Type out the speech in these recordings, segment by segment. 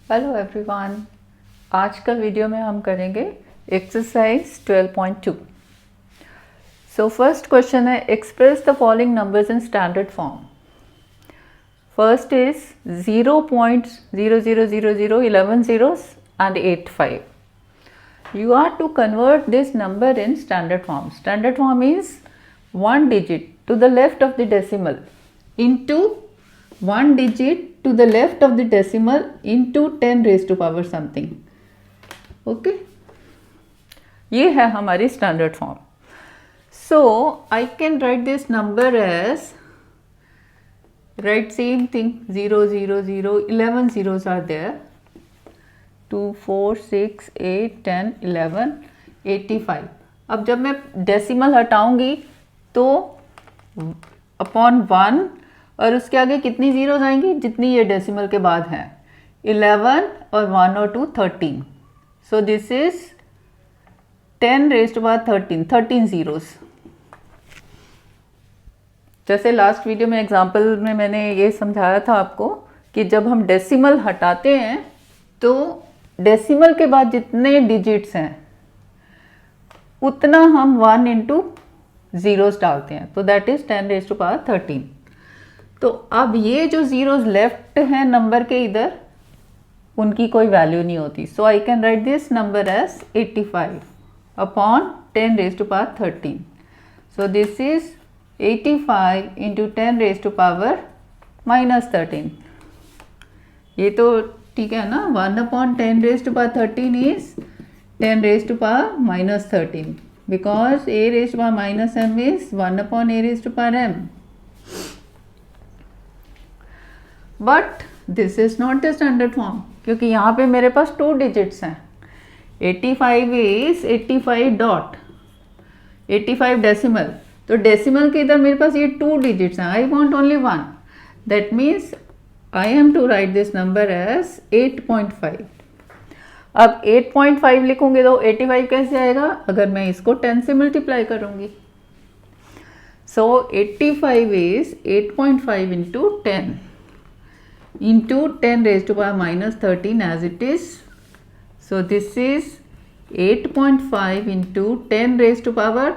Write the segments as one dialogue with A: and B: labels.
A: Hello everyone. आज का video में हम करेंगे एक्सरसाइज 12.2। सो फर्स्ट क्वेश्चन है, express the following numbers in standard form. First is 0.0000 11 zeros and 85. You are to convert this number in standard form. Standard form is one digit to the left of the decimal into one digit to the left of the decimal into 10 raised to power something. Okay, ये है हमारी standard form. So I can write this number as, write same thing, 0 0 0 11 zeros are there, 2 4 6 8 10 11 85. अब जब मैं decimal हटाऊंगी तो upon 1 और उसके आगे कितनी जीरोज आएंगी जितनी ये डेसिमल के बाद हैं, 11 और 1 और 2 13. So this is 10 raised to power 13 zeros. जैसे लास्ट वीडियो में एग्जांपल में मैंने ये समझाया था आपको कि जब हम डेसिमल हटाते हैं तो डेसिमल के बाद जितने डिजिट्स हैं उतना हम 1 इंटू जीरोज डालते हैं, तो that is 10 raised to power 13. तो अब ये जो जीरोज लेफ्ट हैं नंबर के इधर, उनकी कोई वैल्यू नहीं होती. So I can write this number as 85 upon 10 raised to power 13. So this is 85 into 10 raised to power -13. ये तो ठीक है ना. 1 upon 10 raised to power 13 is 10 raised to power -13 because a raised to power -m is 1 upon a raised to power m. But this is not the standard form क्योंकि यहाँ पे मेरे पास 2 digits हैं. 85 is 85 dot 85 decimal. तो decimal के इधर मेरे पास ये 2 digits हैं. I want only 1. That means I am to write this number as 8.5. अब 8.5 लिखूंगे तो 85 कैसे आएगा अगर मैं इसको 10 से मल्टीप्लाई करूंगी. So 85 is 8.5 into 10 into 10 raised to power -13 as it is. So this is 8.5 into 10 raised to power,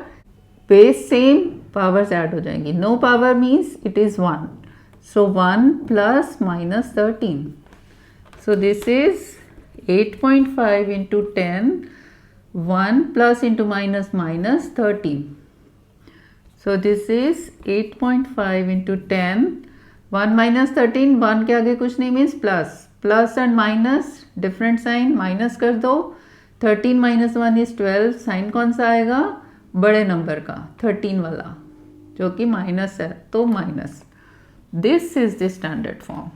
A: base same, powers add हो जाएंगी. No power means it is 1. So 1 plus -13. So this is 8.5 into 10, 1 plus into minus 13. So this is 8.5 into 10, 1 minus 13, 1 के आगे कुछ नहीं means plus, plus and minus different sign, minus कर दो. 13 minus 1 is 12. Sign कौन सा आएगा बड़े नंबर का 13 वाला जो कि माइनस है, तो minus. This is the standard form.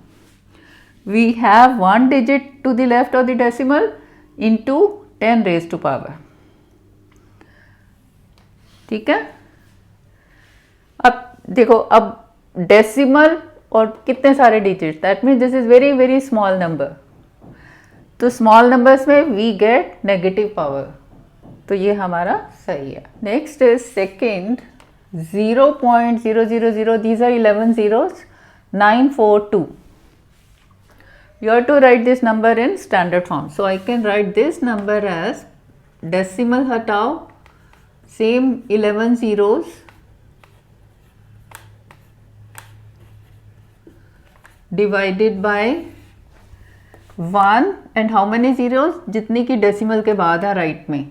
A: We have one digit to the left of the decimal into 10 raised to power. ठीक है. अब देखो, अब डेसिमल और कितने सारे digit, that means this is very very small number. तो स्मॉल नंबर्स में वी गेट नेगेटिव पावर, तो ये हमारा सही है. Next is second 0.000. These are 11 zeros, 942. You have to write this number in standard form. So I can write this number as decimal hatao, same 11 zeros, divided by 1 and how many zeros, जितनी की decimal के बाद है right में,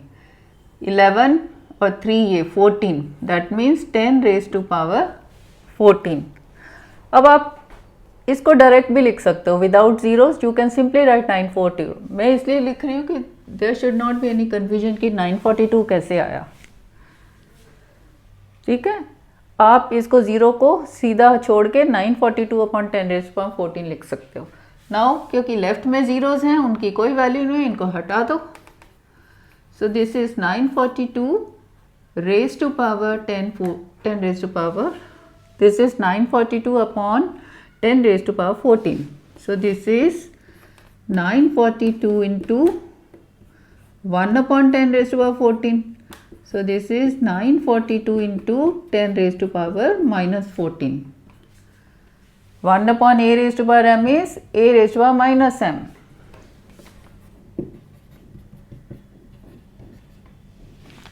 A: 11 और 3 ये 14. That means 10 raised to power 14. अब आप इसको डायरेक्ट भी लिख सकते हो without zeros. You can simply write 942. मैं इसलिए लिख रही हूँ कि there should not be any confusion कि 942 कैसे आया. ठीक है. आप इसको जीरो को सीधा छोड़ के 942 अपॉन 10 रेज़्ड टू पावर 14 लिख सकते हो. नाउ क्योंकि लेफ्ट में जीरोस हैं उनकी कोई वैल्यू नहीं, इनको हटा दो. So this is 942 raised to power 10 raised to power, this is 942 upon 10 raised to power 14. So this is 942 into 1 upon 10 raised to power 14. So this is 942 into 10 raised to power -14. 1 upon a raised to power m is a raised to power -m.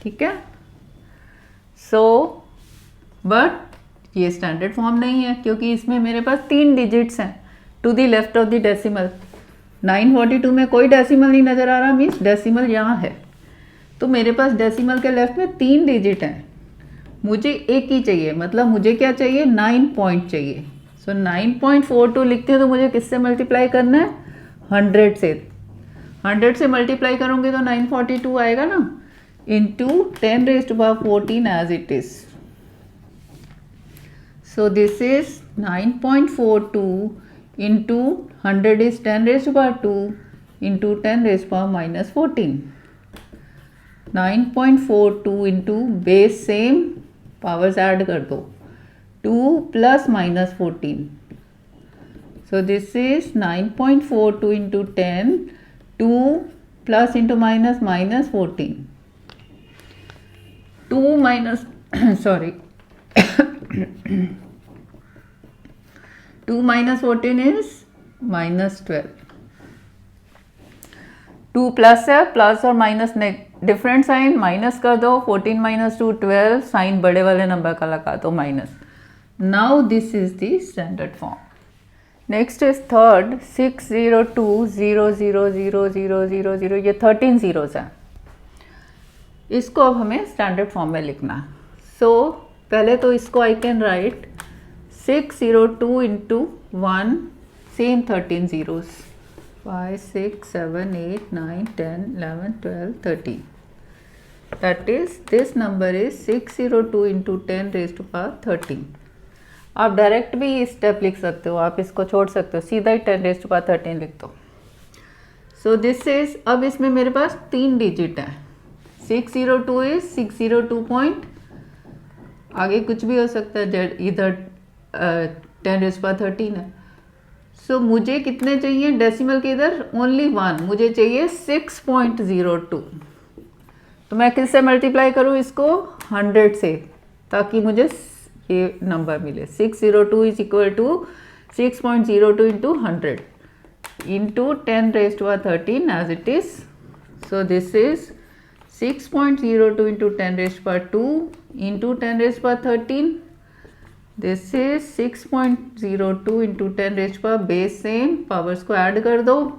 A: ठीक है। So but ये standard form नहीं है क्योंकि इसमें मेरे पास 3 digits हैं to the left of the decimal. 942 में कोई डेसिमल नहीं नज़र आ रहा, मीन्स डेसिमल यहाँ है, तो मेरे पास डेसिमल के लेफ्ट में 3 डिजिट हैं, मुझे एक ही चाहिए, मतलब मुझे क्या चाहिए, 9 पॉइंट चाहिए। सो 9.42 लिखते हैं तो मुझे किससे मल्टीप्लाई करना है, 100 से। 100 से मल्टीप्लाई करूँगी तो 942 आएगा ना, into 10⁻14 as it is. So this is 9.42 into 100 is 10⁻2 into 10⁻14। 9.42 into base same, powers add कर दो, 2 + -14। So this is 9.42 into 10, 2 plus into minus -14. 2 minus sorry 2 minus 14 is -12. 2 plus है, प्लस और माइनस डिफरेंट साइन, माइनस कर दो, 14 - 2 12, sign बड़े वाले number का लगा दो minus. Now this is the standard form. Next is third 602000000, ये 13 जीरोस हैं, इसको अब हमें स्टैंडर्ड फॉर्म में लिखना है। सो पहले तो इसको आई can right 602 into 1, same 13 zeros, 5 6 7 8 9 10 11 12 13, that is this number is 602 into 10⁻13। आप डायरेक्ट भी स्टेप लिख सकते हो, आप इसको छोड़ सकते हो, सीधा ही 10⁻13 लिख दो। सो दिस इज, अब इसमें मेरे पास 3 डिजिट है, 602 इज 602 पॉइंट, आगे कुछ भी हो सकता है, इधर 10⁻13 है। सो मुझे कितने चाहिए डेसिमल के इधर, ओनली 1, मुझे चाहिए 6.02। तो मैं किससे मल्टीप्लाई करूँ इसको, 100 से, ताकि मुझे ये नंबर मिले। 602 is equal to 6.02 into 100 into 10⁻13 as it is. So this is 6.02 into 10⁻2 into 10⁻13, this is 6.02 into 10 base same, powers को ऐड कर दो।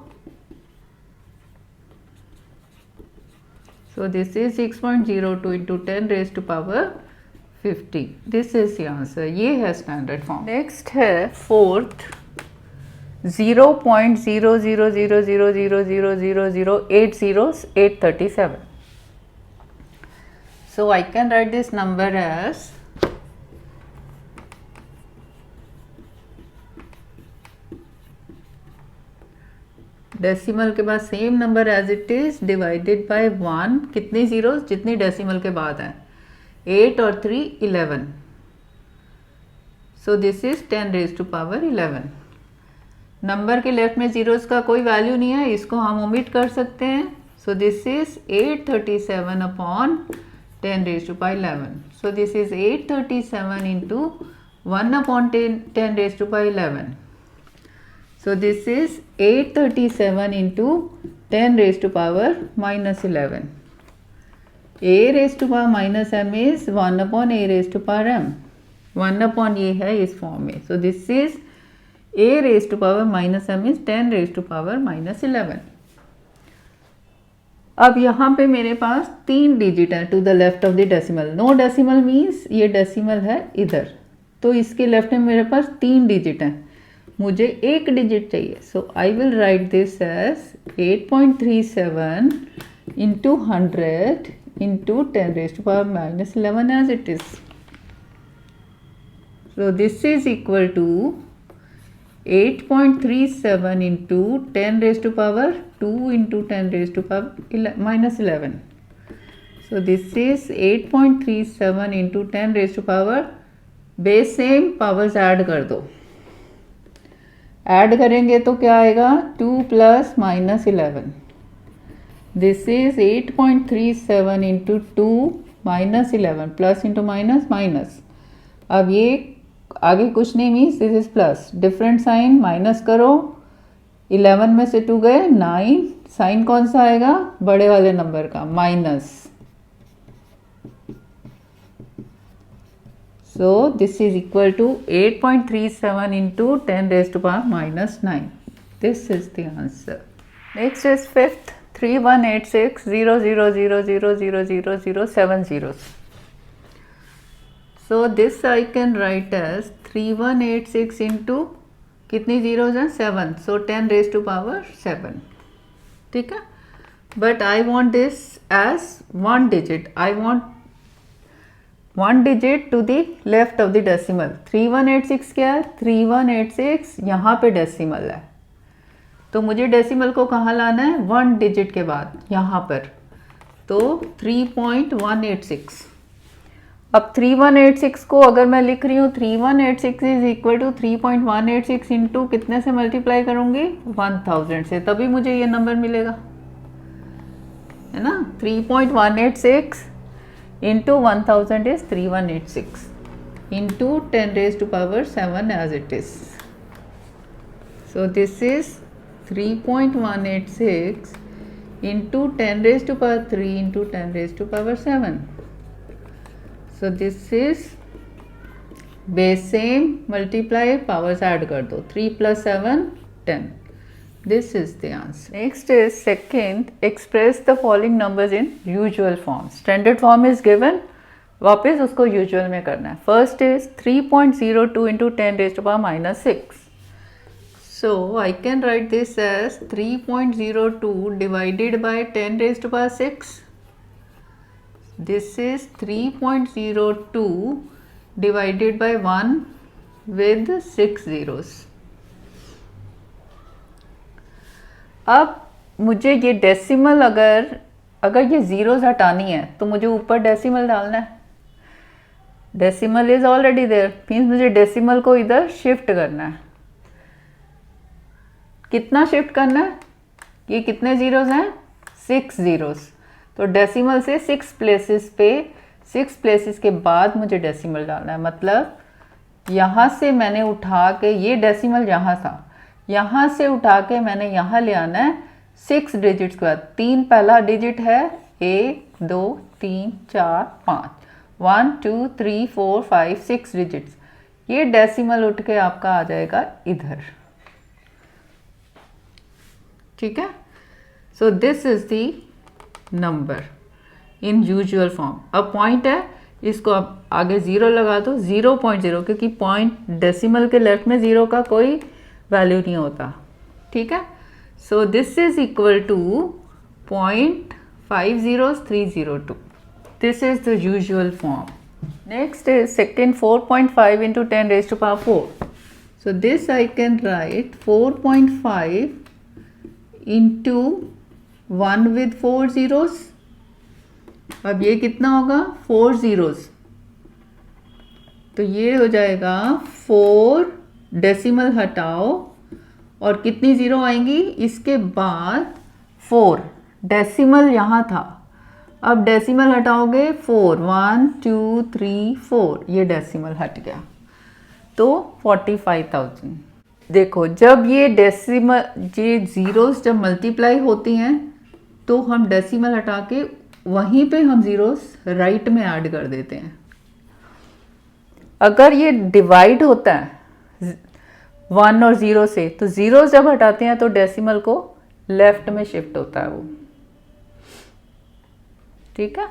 A: So this is 6.02 into 10⁻50. This is the answer. ये है स्टैंडर्ड फॉर्म। नेक्स्ट है fourth 0.0000000837. So I can write this number as decimal के बाद same number as it is divided by 1, कितनी zeros, जितनी डेसिमल के बाद है, 8 और 3 11। सो दिस इज 10⁻11। नंबर के लेफ्ट में जीरोस का कोई वैल्यू नहीं है, इसको हम ओमिट कर सकते हैं। सो this is 837 upon 10⁻11। So this is 837 into 1 upon 10⁻11। So this is 837 into 10⁻11. a⁻m is 1 upon a⁻m. 1 upon a है इस फॉर्म में। So this is a⁻m is 10⁻11। अब यहाँ पे मेरे पास 3 डिजिट है to the left of the decimal. No decimal means ये डेसिमल है इधर, तो इसके लेफ्ट में मेरे पास 3 डिजिट है, मुझे एक डिजिट चाहिए। So I will write this as 8.37 into 100 into 10⁻11 as it is. So this is equal to 8.37 into 10⁻2 into 10⁻11। So this is 8.37 into 10⁻, base same, powers add कर दो, ऐड करेंगे तो क्या आएगा, 2 + -11। This is 8.37 into 2 -11, plus into minus minus. अब ये आगे कुछ नहीं means this is plus, different sign, minus करो, 11 में से 2 गए 9, साइन कौन सा आएगा, बड़े वाले नंबर का, minus. So this is equal to 8.37 into 10 raised to power minus 9. This is the answer. Next is fifth, 3186 0 0 0 0 0 0 0 7 zeros. So this I can write as 3186 into कितनी zeros हैं 7. So 10 raised to power 7. ठीक है. But I want this as one digit. I want one digit to the left of the decimal. 3186 क्या है? 3186 यहाँ पे decimal है, तो मुझे डेसिमल को कहाँ लाना है? वन डिजिट के बाद यहाँ पर, तो 3.186. अब 3186 को अगर मैं लिख रही हूँ 3186 इज इक्वल टू 3.186 इंटू कितने से मल्टीप्लाई करूँगी? 1000 से, तभी मुझे ये नंबर मिलेगा, है ना. 3.186 into 1000 is 3186 into 10 raised to power 7 as it is. So this is 3.186 into 10 raised to power 3 into 10 raised to power 7. So this is base same, multiply, powers add कर दो, 3 plus 7 10. This is the answer. Next is second, express the following numbers in usual form. Standard form is given, वापस उसको usual में करना है. First is 3.02 into 10 raised to power minus 6. So I can write this as 3.02 divided by 10 raised to power 6. This is 3.02 divided by 1 with 6 zeros. अब मुझे ये decimal अगर ये ज़ीरोज़ हटानी है तो मुझे ऊपर डेसिमल डालना है. Decimal is already there, means मुझे डेसिमल को इधर शिफ्ट करना है. कितना शिफ्ट करना है? ये कितने ज़ीरोज़ हैं? 6 ज़ीरोज़. तो डेसिमल से 6 प्लेसेस पे, 6 प्लेसेस के बाद मुझे डेसिमल डालना है. मतलब यहाँ से मैंने उठा के, ये डेसिमल यहाँ था, यहाँ से उठा के मैंने यहाँ ले आना है 6 डिजिट्स के बाद. 3 पहला डिजिट है, 1 2 3 4 5, 1 2 3 4 5 6 डिजिट्स. ये डेसिमल उठ के आपका आ जाएगा इधर. ठीक है. So this is the number in usual form. अब पॉइंट है, इसको आप आगे 0 लगा दो, 0.0, क्योंकि पॉइंट डेसिमल के लेफ्ट में 0 का कोई वैल्यू नहीं होता. ठीक है. So this is equal to 0.50302. This is the usual form. Next is second 4.5 into 10 raised to power 4. So this I can write 4.5 into 1 with 4 zeros. अब ये कितना होगा? 4 zeros. तो ये हो जाएगा 4, डेसिमल हटाओ और कितनी ज़ीरो आएंगी इसके बाद? 4. डेसिमल यहाँ था, अब डेसिमल हटाओगे 4, 1 2 3 4, ये डेसिमल हट गया, तो 45,000. देखो, जब ये डेसिमल, ये ज़ीरोस जब मल्टीप्लाई होती हैं तो हम डेसिमल हटा के वहीं पे हम ज़ीरोस राइट में ऐड कर देते हैं. अगर ये डिवाइड होता है 1 और 0 से, तो ज़ीरो जब हटाते हैं तो डेसिमल को लेफ्ट में शिफ्ट होता है वो. ठीक है.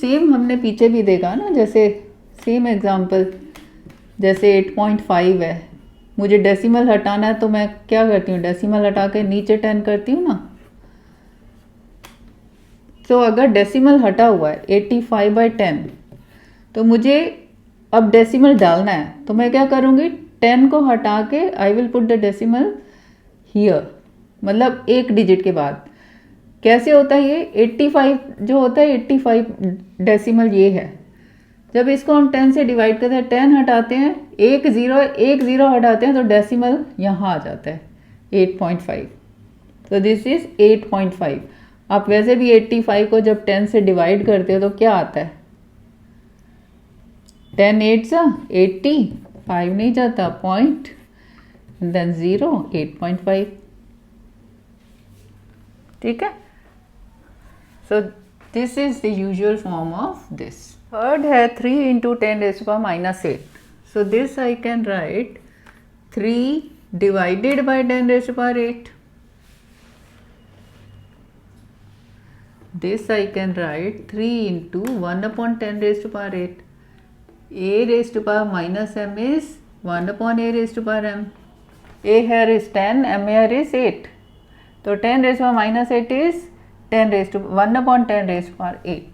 A: सेम हमने पीछे भी देखा ना, जैसे सेम एग्जांपल, जैसे 8.5 है, मुझे डेसिमल हटाना है तो मैं क्या करती हूँ? डेसिमल हटा के नीचे 10 करती हूँ ना. तो अगर डेसिमल हटा हुआ है 85/10, तो मुझे अब डेसिमल डालना है, तो मैं क्या करूँगी? 10 को हटा के I will put the decimal here, मतलब एक डिजिट के बाद. कैसे होता है ये? 85 जो होता है, 85 डेसिमल ये है. जब इसको हम 10 से डिवाइड करते हैं, 10 हटाते हैं, एक ज़ीरो हटाते हैं, तो डेसिमल यहाँ आ जाता है 8.5. तो दिस इज 8.5. आप वैसे भी 85 को जब 10 से डिवाइड करते हो तो क्या आता है? 10 8 सा 80, 5 नहीं जाता, पॉइंट, देन 0, 8.5. ठीक है. So this is the usual form of this. Third है 3 into 10 raise to power minus 8. So this I can write 3 divided by 10 raised to power 8. This I can write 3 into 1 upon 10 raised to power 8. A raised to power minus m is 1 upon a raised to power m. A here is 10, m here is 8. So 10 raised to power minus 8 is 10 raised to 1 upon 10 raised to power 8.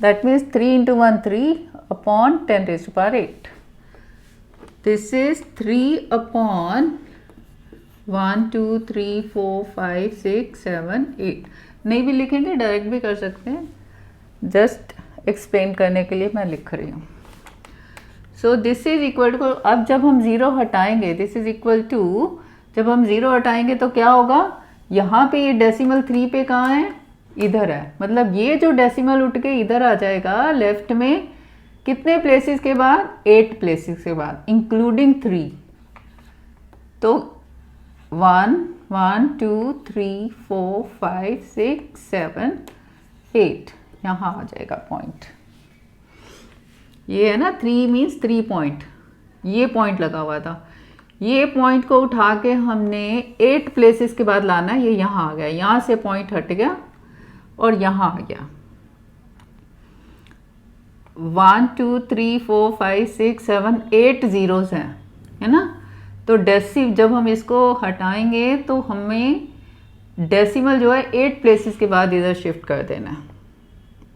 A: That means 3 into 1 3 upon 10 raised to power 8. This is 3 upon 1 2 3 4 5 6 7 8. नहीं भी लिखेंगे, direct भी कर सकते हैं, just explain करने के लिए मैं लिख रही हूँ. So this is equal to, अब जब हम ज़ीरो हटाएंगे, दिस इज इक्वल टू, जब हम ज़ीरो हटाएंगे तो क्या होगा, यहाँ पे ये डेसिमल 3 पे कहाँ है, इधर है. मतलब ये जो डेसिमल उठ के इधर आ जाएगा लेफ्ट में, कितने प्लेसेस के बाद, 8 प्लेसेस के बाद, इंक्लूडिंग 3. तो 1 1 2 3 4 5 6 7 8 यहाँ आ जाएगा पॉइंट. ये है ना 3 मीन्स 3 पॉइंट, ये पॉइंट लगा हुआ था. ये पॉइंट को उठा के हमने 8 प्लेसेस के बाद लाना है. ये यहाँ आ गया, यहाँ से पॉइंट हट गया और यहाँ आ गया. 1 2 3 4 5 6 7 8 जीरोस हैं, है ना. तो डेसिमल जब हम इसको हटाएंगे तो हमें डेसिमल जो है 8 प्लेसेस के बाद इधर शिफ्ट कर देना है.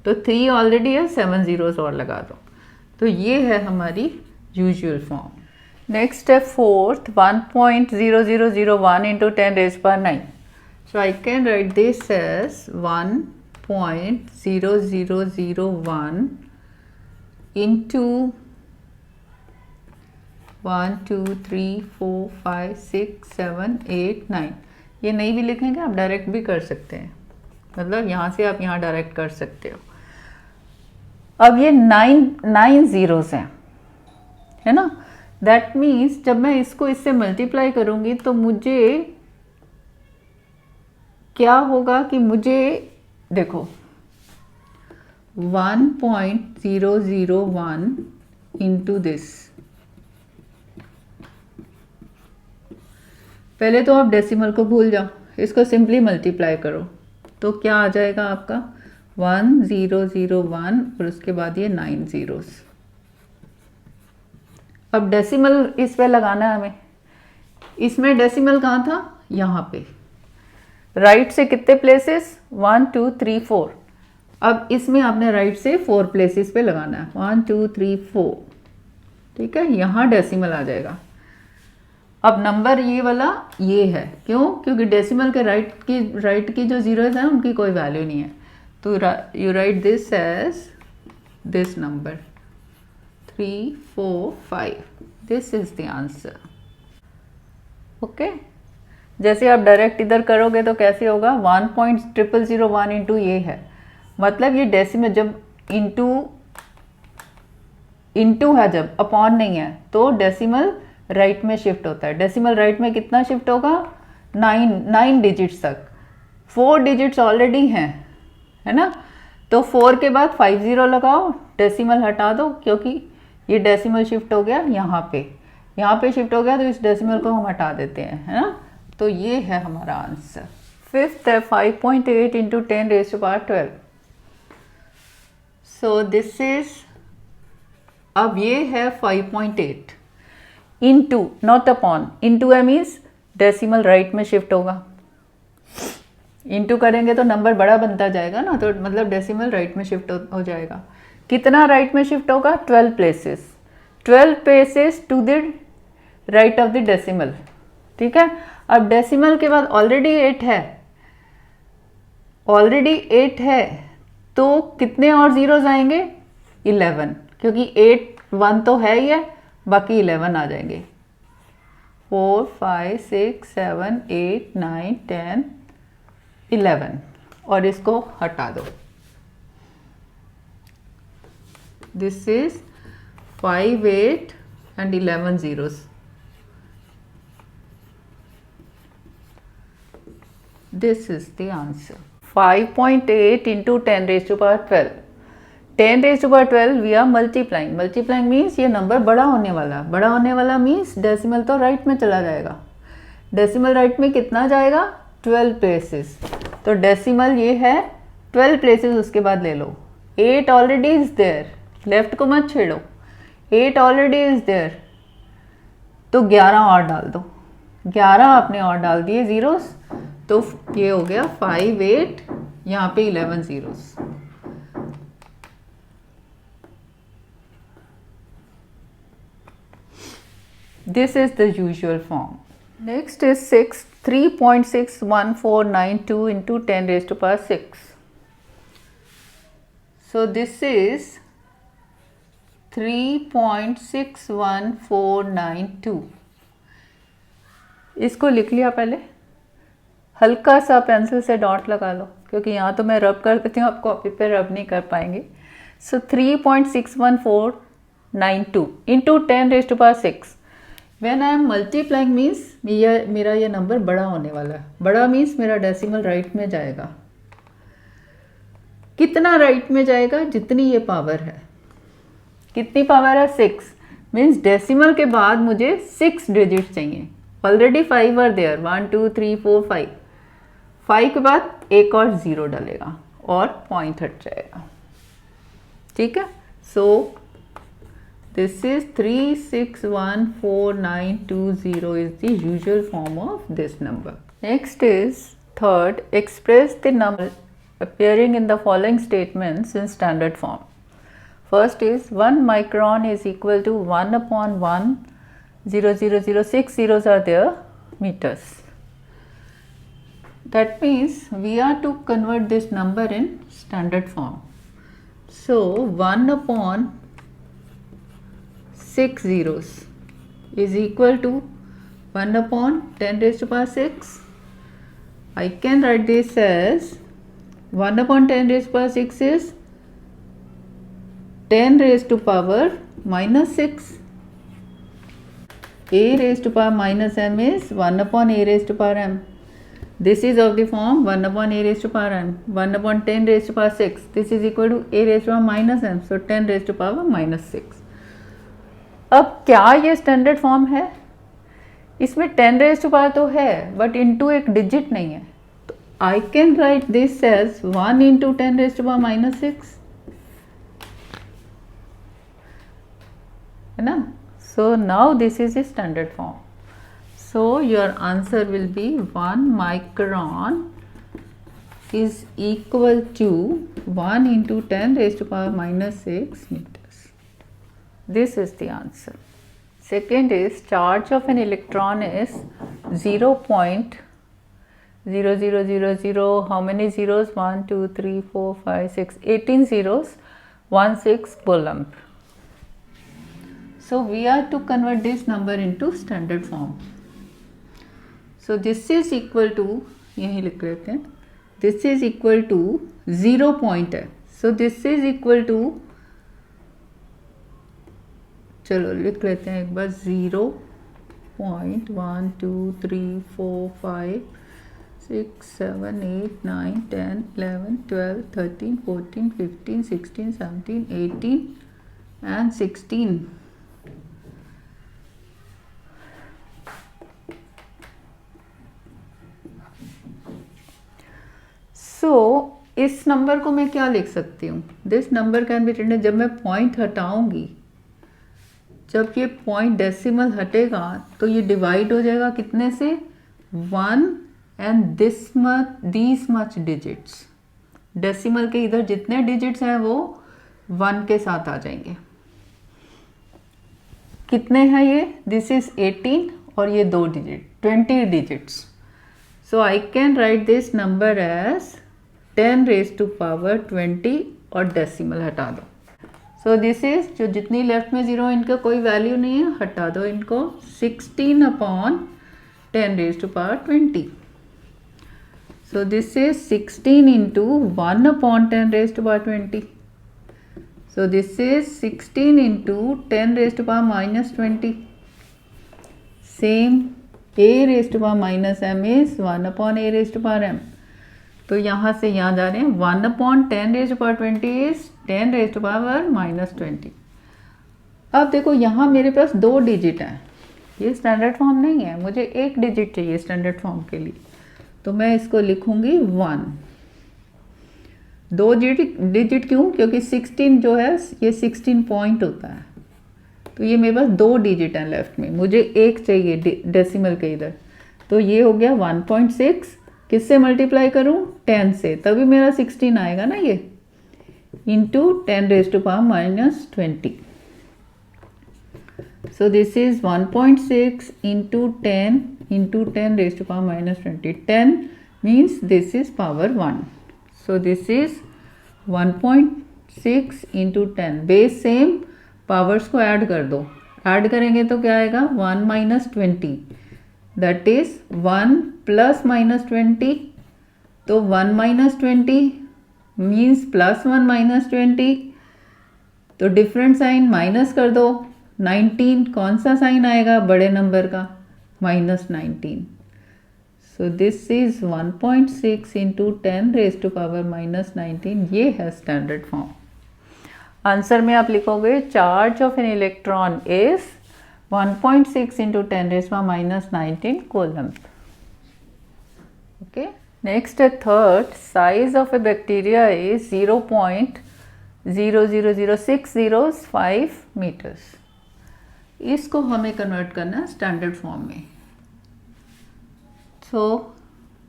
A: तो 3 ऑलरेडी है, 7 जीरोस और लगा दो. तो ये है हमारी यूजुअल फॉर्म. नेक्स्ट है fourth, 1.0001 into 10 raise power 9. So I can write this as 1.0001 into 1 2 3 4 5 6 7 8 9. ये नहीं भी लिखेंगे, आप डायरेक्ट भी कर सकते हैं, मतलब यहाँ से आप यहाँ डायरेक्ट कर सकते हो. अब ये 9 जीरोस हैं, है ना. दैट मीन्स जब मैं इसको इससे मल्टीप्लाई करूँगी तो मुझे क्या होगा कि मुझे देखो 1.001 इंटू दिस, पहले तो आप डेसिमल को भूल जाओ, इसको सिंपली मल्टीप्लाई करो तो क्या आ जाएगा आपका 1001 और उसके बाद ये 9 जीरोस. अब डेसिमल इस पे लगाना है हमें. इसमें डेसिमल कहाँ था, यहाँ पे. राइट से कितने प्लेसेस, 1 2 3 4. अब इसमें आपने राइट से 4 प्लेसेस पे लगाना है, 1 2 3 4. ठीक है, यहाँ डेसिमल आ जाएगा. अब नंबर ये वाला ये है, क्यों, क्योंकि डेसिमल के राइट की जो जीरोस हैं उनकी कोई वैल्यू नहीं है. तो you write this as this number 3 4 5. This is the answer. Okay, जैसे आप डायरेक्ट इधर करोगे तो कैसे होगा, 1.0001 इंटू ये है, मतलब ये डेसिमल जब इंटू है, जब अपॉन नहीं है तो डेसिमल राइट में शिफ्ट होता है. डेसिमल राइट में कितना शिफ्ट होगा, 9 डिजिट्स तक. 4 डिजिट्स ऑलरेडी हैं, है ना. तो 4 के बाद 50 लगाओ, डेसिमल हटा दो, क्योंकि ये डेसिमल शिफ्ट हो गया यहाँ पे शिफ्ट हो गया, तो इस डेसिमल को हम हटा देते हैं, है ना. तो ये है हमारा आंसर. फिफ्थ है 5.8 into 10 raise to power 12. So this is, अब ये है 5.8 इंटू, नॉट अपॉन, इंटू है मीन्स डेसिमल राइट में शिफ्ट होगा. इंटू करेंगे तो नंबर बड़ा बनता जाएगा ना, तो मतलब डेसिमल राइट में शिफ्ट हो जाएगा. कितना राइट में शिफ्ट होगा, 12 places. 12 places to the right of the decimal. ठीक है, अब डेसिमल के बाद ऑलरेडी 8 है, तो कितने और जीरोस आएंगे, 11, क्योंकि 8 1 तो है ही है, बाकी 11 आ जाएंगे. 4 5 6 7 8 9 10 11 और इसको हटा दो. This is 5 8 and 11 zeros. This is the answer. 5.8 into 10 raised to power 12. 10 raise to power 12 we are multiplying. Multiplying means ये नंबर बड़ा होने वाला. बड़ा होने वाला मीन्स डेसिमल तो राइट में चला जाएगा. डेसिमल राइट में कितना जाएगा? 12 प्लेसेस. तो डेसिमल ये है 12 प्लेसेस. उसके बाद ले लो 8 ऑलरेडी इज देयर. लेफ्ट को मत छेड़ो. 8 ऑलरेडी इज देयर. तो 11 और डाल दो. 11 आपने और डाल दिए जीरोस. तो ये हो गया 5 8, यहाँ पे 11 zeros. This is the usual form. Next is 6, 3.61492 into 10 raised to power 6. So this is 3.61492. इसको लिख लिया पहले. हल्का सा पेंसिल से डॉट लगा लो, क्योंकि यहाँ तो मैं रब कर देती हूँ, आप कॉपी पे रब नहीं कर पाएंगे. So 3.61492 into 10 raise to power 6. When I am multiplying means मेरा ये नंबर बड़ा होने वाला है. बड़ा मीन्स मेरा डेसिमल राइट में जाएगा. कितना राइट में जाएगा? जितनी ये पावर है. कितनी पावर है? 6. मीन्स डेसिमल के बाद मुझे 6 डिजिट चाहिए. Already 5 are there. 1 2 3 4 5. 5 के बाद एक और 0 डलेगा और पॉइंट हट जाएगा. ठीक है. So this is 3614920 is the usual form of this number. Next is third, express the number appearing in the following statements in standard form. First is 1 micron is equal to 1 upon 1 0.0006 zeros are there meters. That means we are to convert this number in standard form. So 1 upon 6 zeros is equal to 1 upon 10 raised to power 6. I can write this as 1 upon 10 raised to power 6 is 10 raised to power minus 6. A raised to power minus m is 1 upon a raised to power m. This is of the form 1 upon a raised to power m. 1 upon 10 raised to power 6. This is equal to a raised to power minus m. So 10 raised to power minus 6. अब क्या ये standard form है? इसमें 10 raise to power तो है, but into एक digit नहीं है. तो I can write this as 1 into 10 raise to power minus 6, है ना. So now this is a standard form. So your answer will be 1 micron is equal to 1 into 10 raise to power minus 6 metre. This is the answer. Second is charge of an electron is 0.0000. How many zeros? 1 2 3 4 5 6 18 zeros, 16 coulomb. So we are to convert this number into standard form. So this is equal to, यही लिख लेते हैं, this is equal to 0 point है. So this is equal to, चलो लिख लेते हैं एक बार, 0.1 2 3 4 5 6 7 8 9 10 11 12 13 14 15 16 17 18 and 16. So इस नंबर को मैं क्या लिख सकती हूँ? This number can be written, जब मैं पॉइंट हटाऊंगी, जब ये पॉइंट डेसिमल हटेगा तो ये डिवाइड हो जाएगा कितने से? 1 and these much digits. Decimal के इधर जितने डिजिट्स हैं वो 1 के साथ आ जाएंगे. कितने हैं ये? दिस इज 18 और ये 2 digit, 20 digits. So I can write this number as 10 raise to power 20 और डेसिमल हटा दो. सो दिस इज, जो जितनी लेफ्ट में जीरो इनका कोई वैल्यू नहीं है, हटा दो इनको. 16 upon 10 raise to power 20. So this is 16 into 1 upon 10 raise to power 20. So this is 16 into 10 raise to power minus 20. Same, a raise to power minus m is 1 upon a raise to power m. तो यहाँ से यहाँ जा रहे हैं 1/10⁻20 is 10⁻⁻20। अब देखो यहाँ मेरे पास 2 डिजिट हैं, ये स्टैंडर्ड फॉर्म नहीं है, मुझे 1 डिजिट चाहिए स्टैंडर्ड फॉर्म के लिए, तो मैं इसको लिखूंगी 1। 2 डिजिट क्यों? क्योंकि 16 जो है ये 16 पॉइंट होता है, तो ये मेरे पास 2 डिजिट हैं लेफ्ट में, मुझे 1 चाहिए डेसिमल के इधर, तो ये हो गया 1.6। किससे मल्टीप्लाई करूं? 10 से, तभी मेरा 16 आएगा ना ये, into 10⁻⁻20। So this is 1.6 into 10 into 10⁻⁻20. 10 means this is power 1. So this is 1.6 into 10. Base same, powers को ऐड कर दो, ऐड करेंगे तो क्या आएगा? 1 minus 20, that is 1 plus minus 20. तो 1 minus 20 means plus 1 minus 20. तो डिफरेंट साइन माइनस कर दो, 19 कौन सा साइन आएगा बड़े नंबर का? -19। सो दिस इज 1.6 इंटू 10⁻⁻19, ये है स्टैंडर्ड फॉर्म। आंसर में आप लिखोगे charge of an electron is 1.6 into 10⁻⁻19 coulomb. Okay, next है third, size of a bacteria is 0.0000605 metres. इसको हमें कन्वर्ट करना है स्टैंडर्ड फॉर्म में। So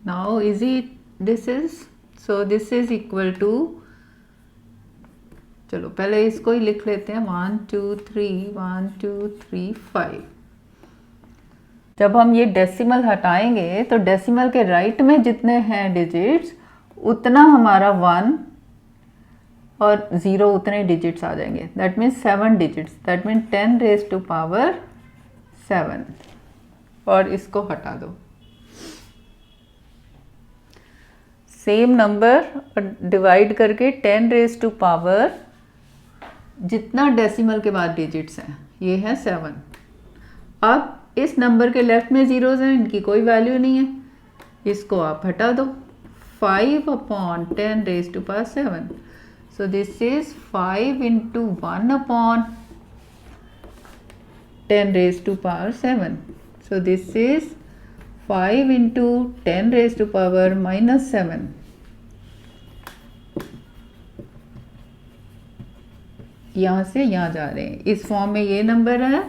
A: now easy this is, so this is equal to, चलो पहले इसको ही लिख लेते हैं, 1 2 3 1 2 3 5। जब हम ये डेसिमल हटाएंगे तो डेसिमल के राइट में जितने हैं डिजिट्स उतना हमारा 1 और 0 उतने डिजिट्स आ जाएंगे, that means 7 digits, that means 10⁻7। और इसको हटा दो, सेम नंबर डिवाइड करके 10⁻, जितना डेसिमल के बाद डिजिट्स हैं ये है 7। अब इस नंबर के लेफ्ट में जीरोज हैं, इनकी कोई वैल्यू नहीं है, इसको आप हटा दो, 5/10⁻7। So this is 5 into 1/10⁻7. So this is 5 into 10⁻⁻7. यहाँ से यहाँ जा रहे हैं, इस फॉर्म में ये नंबर है,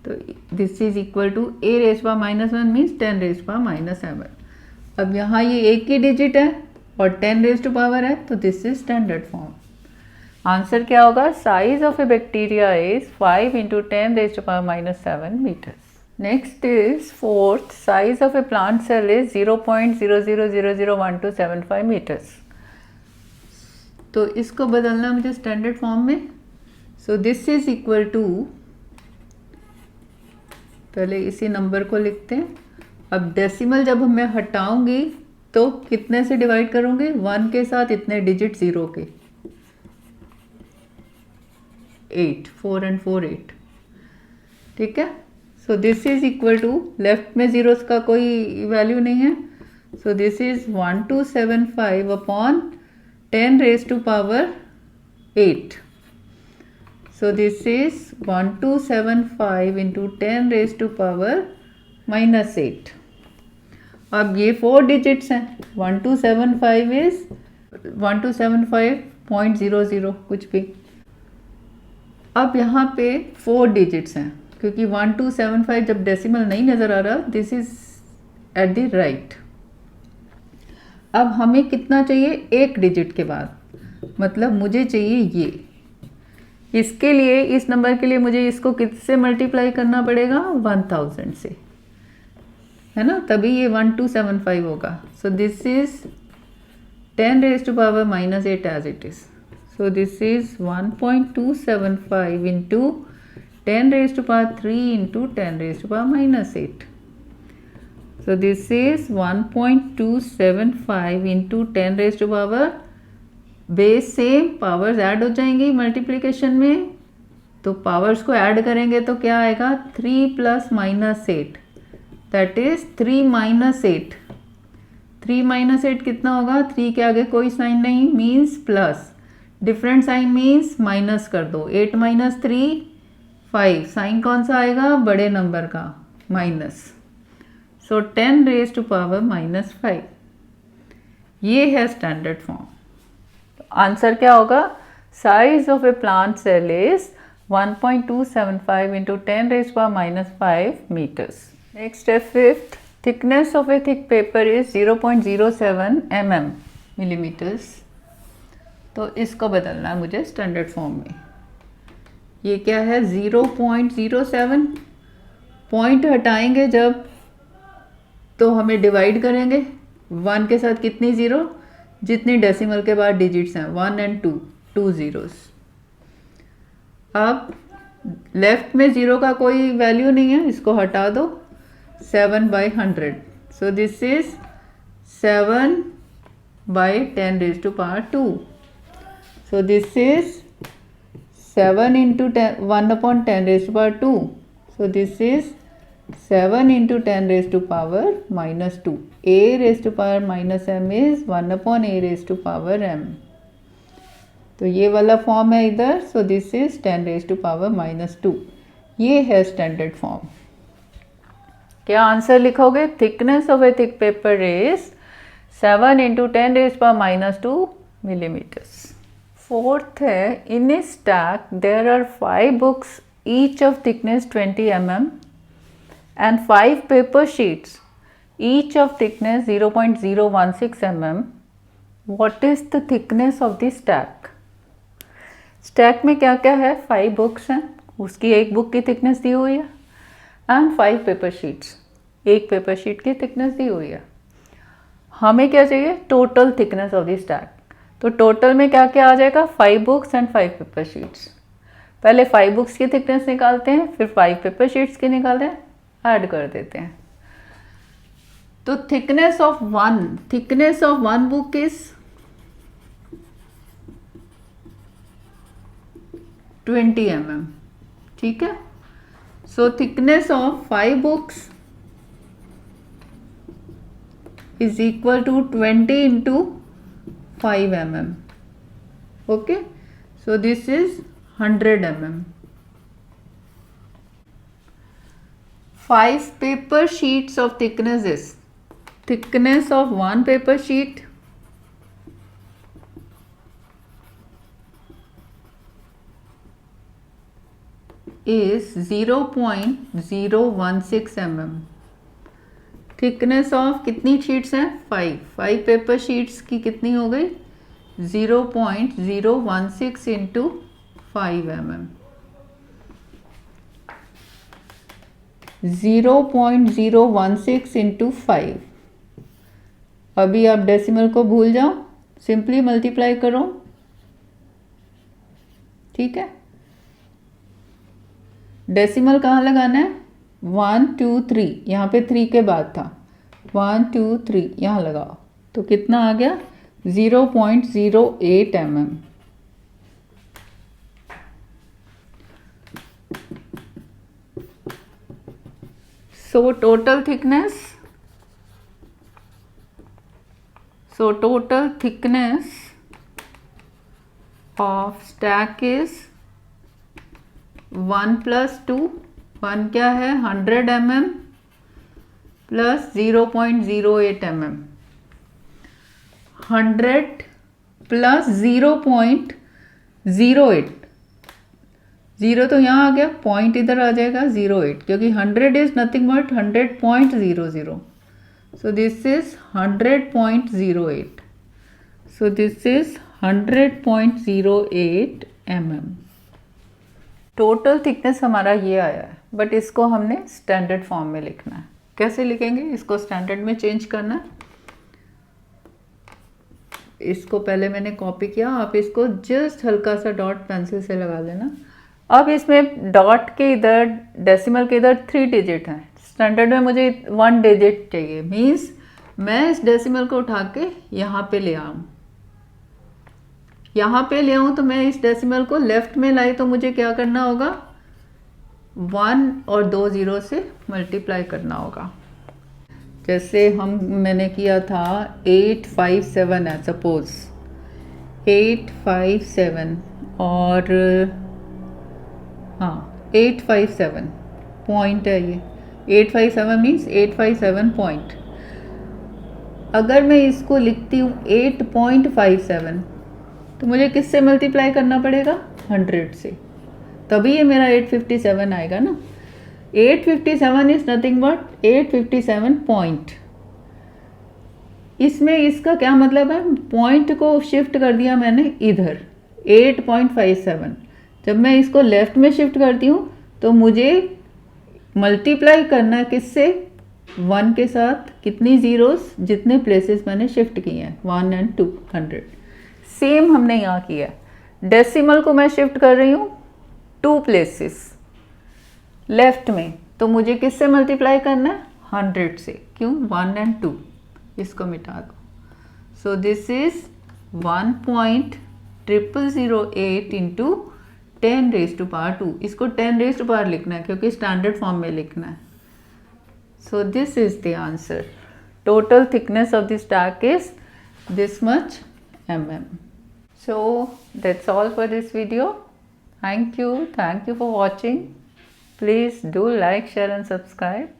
A: तो this is equal to a⁻−1 means 10⁻7। अब यहाँ ये एक ही डिजिट है और 10⁻ है, तो this is standard form. Answer क्या होगा? Size of a bacteria is 5 into 10⁻⁻7 metres. Next is fourth, size of a plant cell is 0.00001275 metres. तो इसको बदलना मुझे स्टैंडर्ड फॉर्म में। So this is equal to, पहले इसी नंबर को लिखते हैं। अब डेसिमल जब मैं हटाऊंगी तो कितने से डिवाइड करूंगी? 1 के साथ इतने डिजिट 0 के, 8, 4 and 4 8, ठीक है। So this is equal to, left में जीरोस का कोई वैल्यू नहीं है, so this is 1275/10⁻8। So this is 1275 into 10⁻⁻8। अब ये 4 डिजिट्स हैं, 1275 इज 1275.00 कुछ भी। अब यहाँ पे 4 डिजिट्स हैं, क्योंकि 1275 जब डेसिमल नहीं नज़र आ रहा, this is at the right. अब हमें कितना चाहिए? 1 डिजिट के बाद, मतलब मुझे चाहिए ये, इसके लिए, इस नंबर के लिए मुझे इसको किससे मल्टीप्लाई करना पड़ेगा? 1000 से, है ना, तभी ये 1275 होगा। So this is 10⁻⁻8 as it is. So this is 1.275 into 10⁻³ into 10⁻⁻8. So this is 1.275 into 10⁻, base same, powers add हो जाएंगी मल्टीप्लिकेशन में, तो पावर्स को ऐड करेंगे तो क्या आएगा? 3 + -8, दैट इज 3 - 8, 3 माइनस 8 कितना होगा? 3 के आगे कोई साइन नहीं, means plus, different sign means minus कर दो। 8 माइनस 3 5, साइन कौन सा आएगा? बड़े नंबर का, minus. So 10 raise to power minus 5, ये है स्टैंडर्ड फॉर्म। आंसर क्या होगा? Size of a plant cell is 1.275 into 10 raised power minus 5 meters. Next है fifth, thickness of a thick paper is 0.07 mm millimeters. तो इसको बदलना है मुझे स्टैंडर्ड फॉर्म में। ये क्या है? 0.07, पॉइंट हटाएंगे जब तो हमें डिवाइड करेंगे 1 के साथ कितनी ज़ीरो? जितनी डेसिमल के बाद डिजिट्स हैं, 1 and 2, 2 zeros। अब लेफ्ट में ज़ीरो का कोई वैल्यू नहीं है, इसको हटा दो। 7/100, सो this is 7/10 raised to power 2, so this is 7 into 1/10 raised to power 2, so this is 7 into 10 raised to power minus 2. A raised to power minus m is 1/a raised to power m. तो ये वाला form है इधर, so this is 10 raised to power minus 2. ये है standard form. क्या answer लिखोगे? Thickness of a thick paper is 7 into 10 raised to power minus 2 millimeters. Fourth है, in a stack there are 5 books each of thickness 20 mm and 5 paper sheets each of thickness 0.016 mm. What is the thickness of the stack? Stack में क्या क्या है? 5 books हैं, उसकी एक book की thickness दी हुई है, एंड 5 पेपर शीट्स, एक पेपर शीट की थिकनेस दी हुई है। हमें क्या चाहिए? Total thickness of the stack. तो टोटल में क्या क्या आ जाएगा? 5 बुक्स एंड 5 पेपर शीट्स। पहले 5 बुक्स की थिकनेस निकालते हैं, फिर 5 पेपर शीट्स की निकालते हैं, ऐड कर देते हैं। तो thickness of one book is 20 mm, ठीक है। So thickness of 5 books is equal to 20 into 5 mm. Okay, so this is 100 mm. 5 paper sheets of thickness is, thickness of one paper sheet is 0.016 mm. Thickness of कितनी sheets हैं? 5 paper sheets की कितनी हो गई? 0.016 into 5 mm. 0.016 into 5। अभी आप decimal को भूल जाओ, सिंपली मल्टीप्लाई करो, ठीक है। डेसिमल कहाँ लगाना है? 1 2 3, यहाँ पे 3 के बाद था, 1 2 3 यहाँ लगाओ, तो कितना आ गया? 0.08 mm। So total thickness of stack is 1 + 2, 1 क्या है? 100 mm प्लस 0.08 mm। 100 प्लस 0.08, 0 तो यहाँ आ गया, पॉइंट इधर आ जाएगा 08, क्योंकि 100 is nothing but 100.00, so this is 100.08, so this is 100.08 mm। Total thickness हमारा ये आया है, बट इसको हमने स्टैंडर्ड फॉर्म में लिखना है। कैसे लिखेंगे? इसको स्टैंडर्ड में चेंज करना है। इसको पहले मैंने कॉपी किया, आप इसको जस्ट हल्का सा डॉट पेंसिल से लगा लेना। अब इसमें डॉट के इधर, डेसिमल के इधर 3 डिजिट हैं, स्टैंडर्ड में मुझे 1 डिजिट चाहिए, मीन्स मैं इस डेसिमल को उठा के यहाँ पे ले आऊँ, तो मैं इस डेसिमल को लेफ्ट में लाई, तो मुझे क्या करना होगा? 1 और 2 ज़ीरो से मल्टीप्लाई करना होगा। जैसे मैंने किया था 857 है सपोज 857 और हाँ 857 पॉइंट है ये 857 मीन्स 857 पॉइंट। अगर मैं इसको लिखती हूँ 8.57 तो मुझे किससे मल्टीप्लाई करना पड़ेगा 100 से, तभी ये मेरा 857 आएगा ना। 857 इज नथिंग बट 857 पॉइंट। इसमें इसका क्या मतलब है, पॉइंट को शिफ्ट कर दिया मैंने इधर 8.57। जब मैं इसको लेफ्ट में शिफ्ट करती हूँ तो मुझे मल्टीप्लाई करना है किससे 1 के साथ, कितनी ज़ीरोस जितने प्लेसेस मैंने शिफ्ट किए हैं 1 and 2 100। सेम हमने यहाँ किया, डेसिमल को मैं शिफ्ट कर रही हूँ 2 प्लेसेस लेफ्ट में, तो मुझे किससे मल्टीप्लाई करना है 100 से, क्यों 1 and 2, इसको मिटा दो। So this is 1.0008 into 10⁻²। इसको 10⁻² लिखना है क्योंकि स्टैंडर्ड फॉर्म में लिखना है। So this is the answer. Total thickness of the stack is this much mm. So that's all for this video. Thank you for watching. Please do like, share and subscribe.